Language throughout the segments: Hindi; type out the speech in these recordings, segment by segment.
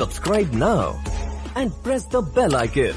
Subscribe now and press the bell icon.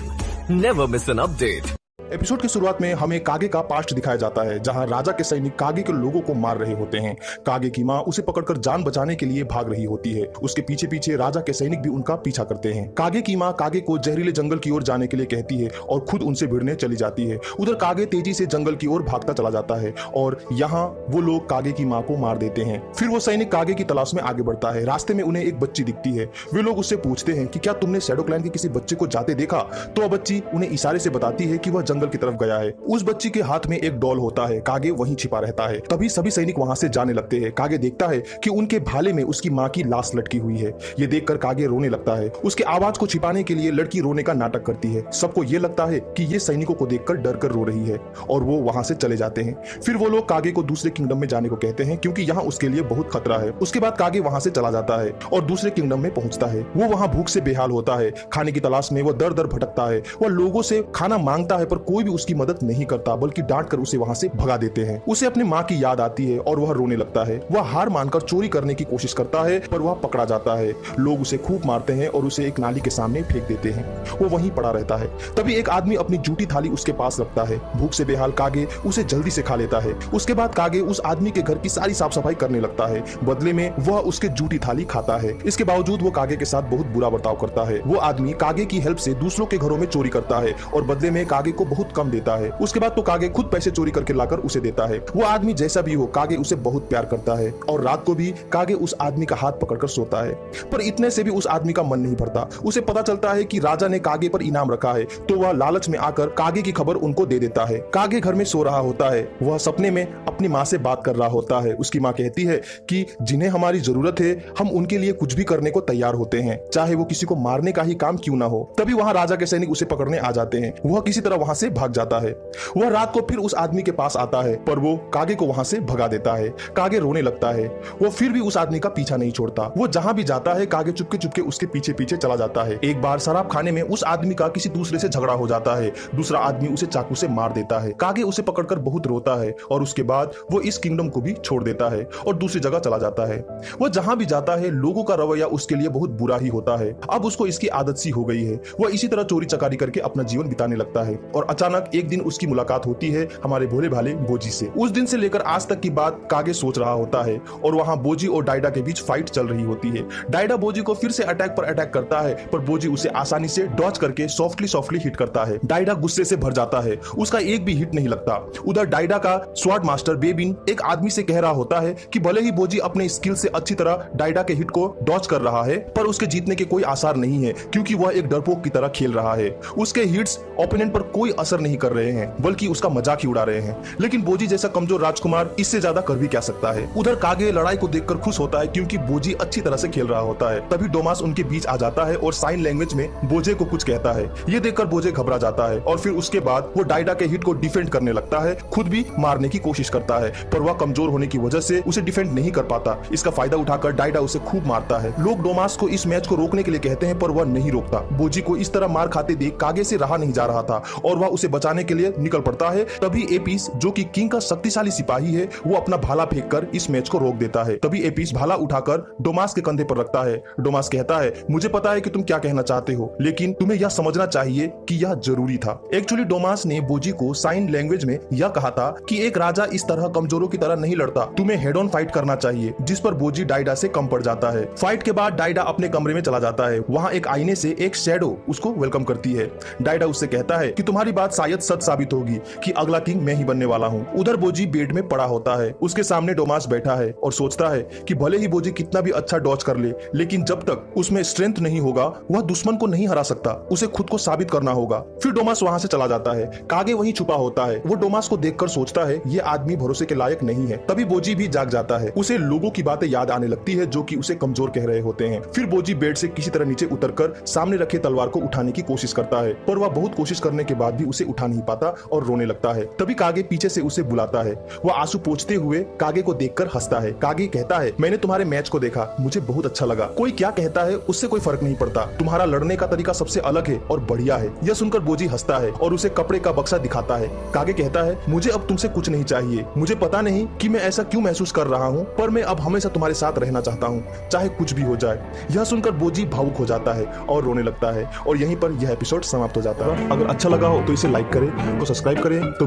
Never miss an update. Episode की शुरुआत में हमें कागे का पास्ट दिखाया जाता है, जहां राजा के सैनिक कागे के लोगों को मार रहे होते हैं। कागे की मां उसे पकड़कर जान बचाने के लिए भाग रही होती है। उसके पीछे पीछे राजा के सैनिक भी उनका पीछा करते हैं। कागे की मां कागे को जहरीले जंगल की ओर जाने के लिए कहती है और खुद उनसे भिड़ने चली जाती है। उधर कागे तेजी से जंगल की ओर भागता चला जाता है और यहाँ वो लोग कागे की मां को मार देते हैं। फिर वो सैनिक कागे की तलाश में आगे बढ़ता है। रास्ते में उन्हें एक बच्ची दिखती है। वे लोग उससे पूछते हैं कि क्या तुमने शैडो क्लैन के किसी बच्चे को जाते देखा? तो वह बच्ची उन्हें इशारे से बताती है कि वह जंगल की तरफ गया है। उस बच्ची के हाथ में एक डॉल होता है। कागे वहीं छिपा रहता है। तभी सभी सैनिक वहां से जाने लगते हैं। कागे देखता है कि उनके भाले में उसकी मां की लाश लटकी हुई है। ये देखकर कागे रोने लगता है। उसके आवाज को छिपाने के लिए लड़की रोने का नाटक करती है। सबको ये लगता है कि ये सैनिकों को देखकर डर कर रो रही है और वो वहां से चले जाते हैं। फिर वो लोग कागे को दूसरे किंगडम में जाने को कहते हैं क्योंकि यहाँ उसके लिए बहुत खतरा है। उसके बाद कागे वहां से चला जाता है और दूसरे किंगडम में पहुंचता है। वो वहां भूख से बेहाल होता है। खाने की तलाश में वो दर दर भटकता है। वह लोगों से खाना मांगता है पर कोई भी उसकी मदद नहीं करता, बल्कि डांट कर उसे वहां से भगा देते हैं। उसे अपनी मां की याद आती है और वह रोने लगता है। वह हार मानकर चोरी करने की कोशिश करता है पर वह पकड़ा जाता है। लोग उसे खूब मारते हैं और उसे एक नाली के सामने फेंक देते हैं। वो वहीं पड़ा रहता है। तभी एक आदमी अपनी जूठी थाली उसके पास रखता है। भूख से बेहाल कागे उसे जल्दी से खा लेता है। उसके बाद कागे उस आदमी के घर की सारी साफ सफाई करने लगता है। बदले में वह उसके जूठी थाली खाता है। इसके बावजूद वो कागे के साथ बहुत बुरा बर्ताव करता है। वो आदमी कागे की हेल्प से दूसरों के घरों में चोरी करता है और बदले में कागे को बहुत कम देता है। उसके बाद तो कागे खुद पैसे चोरी करके लाकर उसे देता है। वो आदमी जैसा भी हो, कागे उसे बहुत प्यार करता है और रात को भी कागे उस आदमी का हाथ पकड़कर सोता है। पर इतने से भी उस आदमी का मन नहीं भरता। उसे पता चलता है कि राजा ने कागे पर इनाम रखा है, तो वह लालच में आकर कागे की खबर उनको दे देता है। कागे घर में सो रहा होता है। वह सपने में अपनी माँ से बात कर रहा होता है। उसकी माँ कहती है कि जिन्हें हमारी जरूरत है हम उनके लिए कुछ भी करने को तैयार होते हैं, चाहे वो किसी को मारने का ही काम क्यों ना हो। तभी वहां राजा के सैनिक उसे पकड़ने आ जाते हैं। वह किसी तरह वहां से भाग जाता है। वह रात को फिर उस आदमी के पास आता है पर वो कागे को वहां से भगा देता है। कागे रोने लगता है। वो फिर भी उस आदमी का पीछा नहीं छोड़ता। वो जहां भी जाता है कागे चुपके चुपके उसके पीछे पीछे चला जाता है। एक बार शराब खाने में उस आदमी का किसी दूसरे से झगड़ा हो जाता है। दूसरा आदमी उसे चाकू से मार देता है। कागे उसे पकड़कर बहुत रोता है और उसके बाद वो इस किंगडम को भी छोड़ देता है और दूसरी जगह चला जाता है। वो जहां भी जाता है लोगों का रवैया उसके लिए बहुत बुरा ही होता है। अब उसको इसकी आदत सी हो गई है। वह इसी तरह चोरी चकारी करके अपना जीवन बिताने लगता है और अचानक एक दिन उसकी मुलाकात होती है हमारे भोले भाले बोजी से। उस दिन से लेकर आज तक की बात कागे सोच रहा होता है और वहां बोजी और डायडा के बीच फाइट चल रही होती है। डायडा बोजी को फिर से अटैक पर अटैक करता है पर बोजी उसे आसानी से डॉज करके सॉफ्टली हिट करता है। डायडा गुस्से से भर जाता है। उसका एक भी हिट नहीं लगता। उधर डायडा का स्वॉर्ड मास्टर बेबिन एक आदमी से कह रहा होता है कि भले ही बोजी अपने स्किल से अच्छी तरह डायडा के हिट को डॉज कर रहा है पर उसके जीतने के कोई आसार नहीं है क्योंकि वह एक डरपोक की तरह खेल रहा है। उसके हिट्स ओपोनेंट पर कोई असर नहीं कर रहे हैं बल्कि उसका मजाक ही उड़ा रहे हैं। लेकिन बोजी जैसा कमजोर राजकुमार इससे ज्यादा कर भी क्या सकता है। उधर कागे लड़ाई को देखकर खुश होता है क्योंकि बोजी अच्छी तरह से खेल रहा होता है। तभी डोमास उनके बीच आ जाता है और साइन लैंग्वेज में बोजे को कुछ कहता है। ये देखकर बोजे घबरा जाता है और फिर उसके बाद वो डायडा के हिट को डिफेंड करने लगता है। खुद भी मारने की कोशिश करता है पर वह कमजोर होने की वजह से उसे डिफेंड नहीं कर पाता। इसका फायदा उठाकर डायडा उसे खूब मारता है। लोग डोमास को इस मैच को रोकने के लिए कहते हैं पर वह नहीं रोकता। बोजी को इस तरह मार खाते देख कागे से रहा नहीं जा रहा था और वह उसे बचाने के लिए निकल पड़ता है। तभी एपिस जो कि किंग का शक्तिशाली सिपाही है वो अपना भाला फेंककर इस मैच को रोक देता है। तभी एपिस भाला उठाकर डोमास के कंधे पर रखता है। डोमास कहता है मुझे पता है कि तुम क्या कहना चाहते हो लेकिन तुम्हें यह समझना चाहिए कि यह जरूरी था। एक्चुअली डोमास ने बोजी को साइन लैंग्वेज में यह कहा था कि एक राजा इस तरह कमजोरों की तरह नहीं लड़ता, तुम्हें हेड ऑन फाइट करना चाहिए, जिस पर बोजी डायडा से कम पड़ जाता है। फाइट के बाद डायडा अपने कमरे में चला जाता है। वहाँ एक आईने से एक शैडो उसको वेलकम करती है। डायडा उससे कहता है कि तुम्हारी बात शायद सच साबित होगी कि अगला किंग मैं ही बनने वाला हूँ। उधर बोजी बेड में पड़ा होता है। उसके सामने डोमास बैठा है और सोचता है कि भले ही बोजी कितना भी अच्छा डॉज कर ले लेकिन जब तक उसमें स्ट्रेंथ नहीं होगा वह दुश्मन को नहीं हरा सकता। उसे खुद को साबित करना होगा। फिर डोमास वहां से चला जाता है। कागे वहीं छुपा होता है। वो डोमास को देखकर सोचता है ये आदमी भरोसे के लायक नहीं है। तभी बोजी भी जाग जाता है। उसे लोगों की बातें याद आने लगती है जो कि उसे कमजोर कह रहे होते हैं। फिर बोजी बेड से किसी तरह नीचे उतरकर सामने रखे तलवार को उठाने की कोशिश करता है पर वह बहुत कोशिश करने के बाद भी उसे उठा नहीं पाता और रोने लगता है। तभी कागे पीछे से उसे बुलाता है। वह आंसू पोंछते हुए कागे को देखकर हंसता है। कागे कहता है, मैंने तुम्हारे मैच को देखा, मुझे बहुत अच्छा लगा। कोई क्या कहता है उससे कोई फर्क नहीं पड़ता, तुम्हारा लड़ने का तरीका सबसे अलग है और बढ़िया है। यह सुनकर बोजी हंसता है और उसे कपड़े का बक्सा दिखाता है। कागे कहता है, मुझे अब तुमसे कुछ नहीं चाहिए। मुझे पता नहीं कि मैं ऐसा क्यों महसूस कर रहा हूँ, पर मैं अब हमेशा तुम्हारे साथ रहना चाहता हूँ, चाहे कुछ भी हो जाए। यह सुनकर बोजी भावुक हो जाता है और रोने लगता है और यहीं पर यह एपिसोड समाप्त हो जाता है। अगर अच्छा लगा हो तो इसे लाइक करें, तो सब्सक्राइब करें। तो